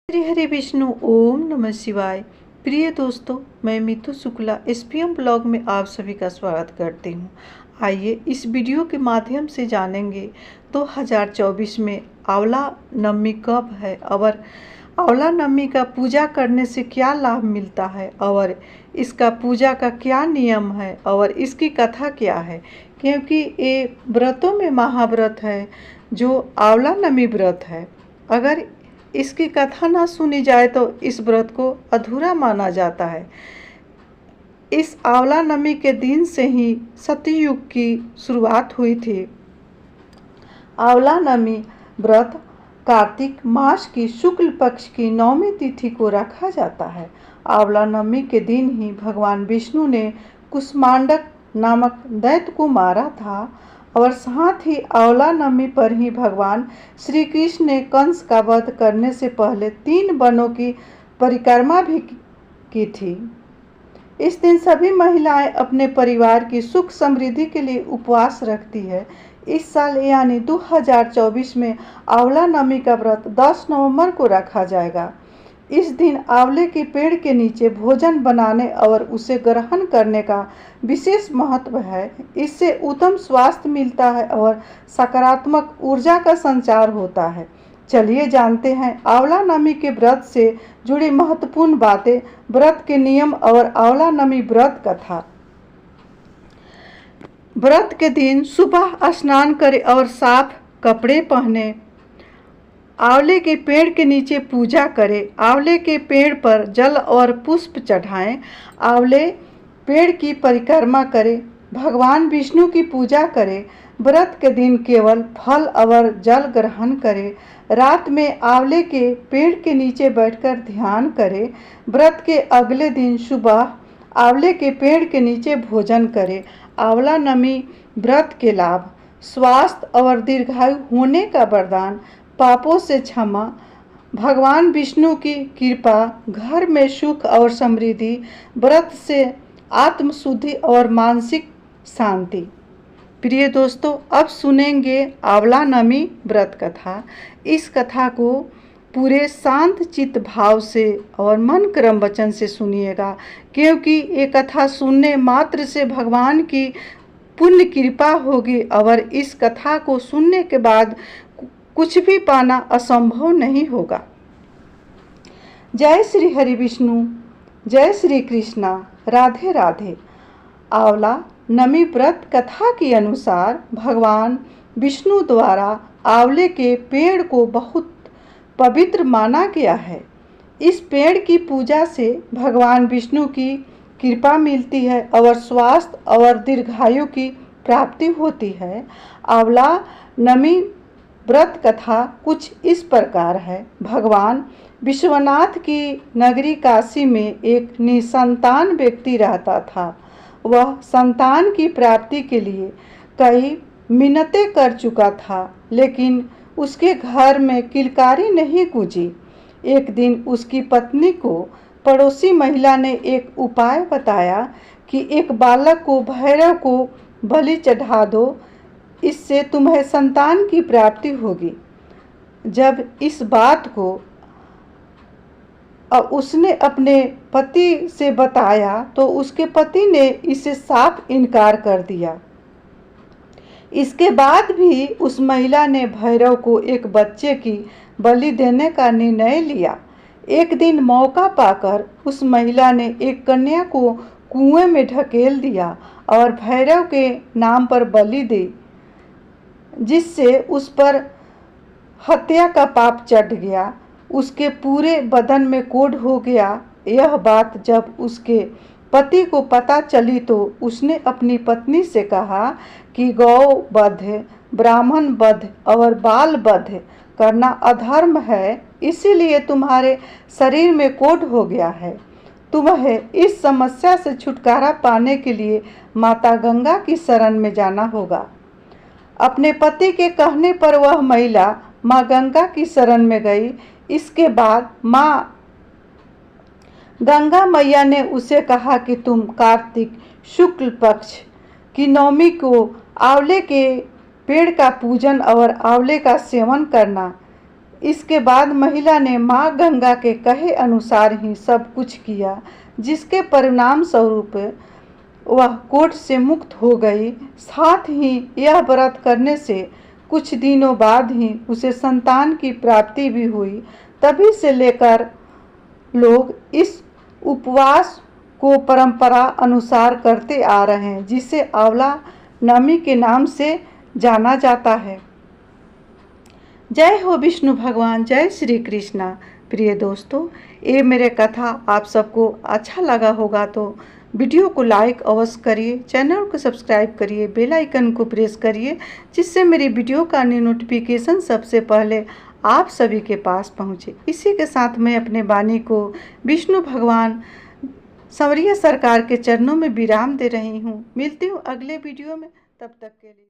हरे हरे विष्णु ओम नमः शिवाय। प्रिय दोस्तों, मैं मितु शुक्ला एसपीएम ब्लॉग में आप सभी का स्वागत करती हूँ। आइए इस वीडियो के माध्यम से जानेंगे 2024 में आंवला नवमी कब है और आंवला नवमी का पूजा करने से क्या लाभ मिलता है और इसका पूजा का क्या नियम है और इसकी कथा क्या है, क्योंकि ये व्रतों में महाव्रत है जो आंवला नवमी व्रत है। अगर इसकी कथा ना सुनी जाए तो इस व्रत को अधूरा माना जाता है। इस आंवला नवमी के दिन से ही सतयुग की शुरुआत हुई थी। आंवला नवमी व्रत कार्तिक मास की शुक्ल पक्ष की नौमी तिथि को रखा जाता है। आंवला नवमी के दिन ही भगवान विष्णु ने कुष्मांडक नामक दैत्य को मारा था और साथ ही आंवला नवमी पर ही भगवान श्री कृष्ण ने कंस का वध करने से पहले 3 वनों की परिक्रमा भी की थी। इस दिन सभी महिलाएं अपने परिवार की सुख समृद्धि के लिए उपवास रखती है। इस साल यानी 2024 में आंवला नवमी का व्रत 10 नवंबर को रखा जाएगा। इस दिन आंवले के पेड़ के नीचे भोजन बनाने और उसे ग्रहण करने का विशेष महत्व है। इससे उत्तम स्वास्थ्य मिलता है और सकारात्मक ऊर्जा का संचार होता है। चलिए जानते हैं आंवला नवमी के व्रत से जुड़ी महत्वपूर्ण बातें, व्रत के नियम और आंवला नवमी व्रत कथा। व्रत के दिन सुबह स्नान करें और साफ कपड़े पहने। आंवले के पेड़ के नीचे पूजा करें। आंवले के पेड़ पर जल और पुष्प चढ़ाएं। आंवले पेड़ की परिक्रमा करें। भगवान विष्णु की पूजा करें। व्रत के दिन केवल फल और जल ग्रहण करें। रात में आंवले के पेड़ के नीचे बैठकर ध्यान करें। व्रत के अगले दिन सुबह आंवले के पेड़ के नीचे भोजन करें। आंवला नवमी व्रत के लाभ: स्वास्थ्य और दीर्घायु होने का वरदान, पापों से क्षमा, भगवान विष्णु की कृपा, घर में सुख और समृद्धि, व्रत से आत्मशुद्धि और मानसिक शांति। प्रिय दोस्तों, अब सुनेंगे आंवला नवमी व्रत कथा। इस कथा को पूरे शांत चित्त भाव से और मन क्रम वचन से सुनिएगा, क्योंकि ये कथा सुनने मात्र से भगवान की पुण्य कृपा होगी और इस कथा को सुनने के बाद कुछ भी पाना असंभव नहीं होगा। जय श्री हरि विष्णु, जय श्री कृष्णा, राधे राधे। आंवला नवमी व्रत कथा के अनुसार भगवान विष्णु द्वारा आंवले के पेड़ को बहुत पवित्र माना गया है। इस पेड़ की पूजा से भगवान विष्णु की कृपा मिलती है और स्वास्थ्य और दीर्घायु की प्राप्ति होती है। आंवला नवमी व्रत कथा कुछ इस प्रकार है। भगवान विश्वनाथ की नगरी काशी में एक निसंतान व्यक्ति रहता था। वह संतान की प्राप्ति के लिए कई मिन्नतें कर चुका था, लेकिन उसके घर में किलकारी नहीं गूंजी। एक दिन उसकी पत्नी को पड़ोसी महिला ने एक उपाय बताया कि एक बालक को भैरव को बलि चढ़ा दो, इससे तुम्हें संतान की प्राप्ति होगी। जब इस बात को उसने अपने पति से बताया तो उसके पति ने इसे साफ इनकार कर दिया। इसके बाद भी उस महिला ने भैरव को एक बच्चे की बलि देने का निर्णय लिया। एक दिन मौका पाकर उस महिला ने एक कन्या को कुएं में ढकेल दिया और भैरव के नाम पर बलि दी, जिससे उस पर हत्या का पाप चढ़ गया। उसके पूरे बदन में कोढ़ हो गया। यह बात जब उसके पति को पता चली तो उसने अपनी पत्नी से कहा कि गौ वध, ब्राह्मण वध और बाल वध करना अधर्म है, इसीलिए तुम्हारे शरीर में कोढ़ हो गया है। तुम्हें इस समस्या से छुटकारा पाने के लिए माता गंगा की शरण में जाना होगा। अपने पति के कहने पर वह महिला माँ गंगा की शरण में गई। इसके बाद माँ गंगा मैया ने उसे कहा कि तुम कार्तिक शुक्ल पक्ष की नवमी को आंवले के पेड़ का पूजन और आंवले का सेवन करना। इसके बाद महिला ने माँ गंगा के कहे अनुसार ही सब कुछ किया, जिसके परिणाम स्वरूप वह कोढ़ से मुक्त हो गई। साथ ही यह व्रत करने से कुछ दिनों बाद ही उसे संतान की प्राप्ति भी हुई। तभी से लेकर लोग इस उपवास को परंपरा अनुसार करते आ रहे हैं, जिसे आंवला नवमी के नाम से जाना जाता है। जय हो विष्णु भगवान, जय श्री कृष्णा। प्रिय दोस्तों, ये मेरे कथा आप सबको अच्छा लगा होगा तो वीडियो को लाइक अवश्य करिए, चैनल को सब्सक्राइब करिए, बेल आइकन को प्रेस करिए, जिससे मेरी वीडियो का नोटिफिकेशन सबसे पहले आप सभी के पास पहुंचे। इसी के साथ मैं अपने वाणी को विष्णु भगवान संवरिया सरकार के चरणों में विराम दे रही हूँ। मिलती हूँ अगले वीडियो में, तब तक के लिए।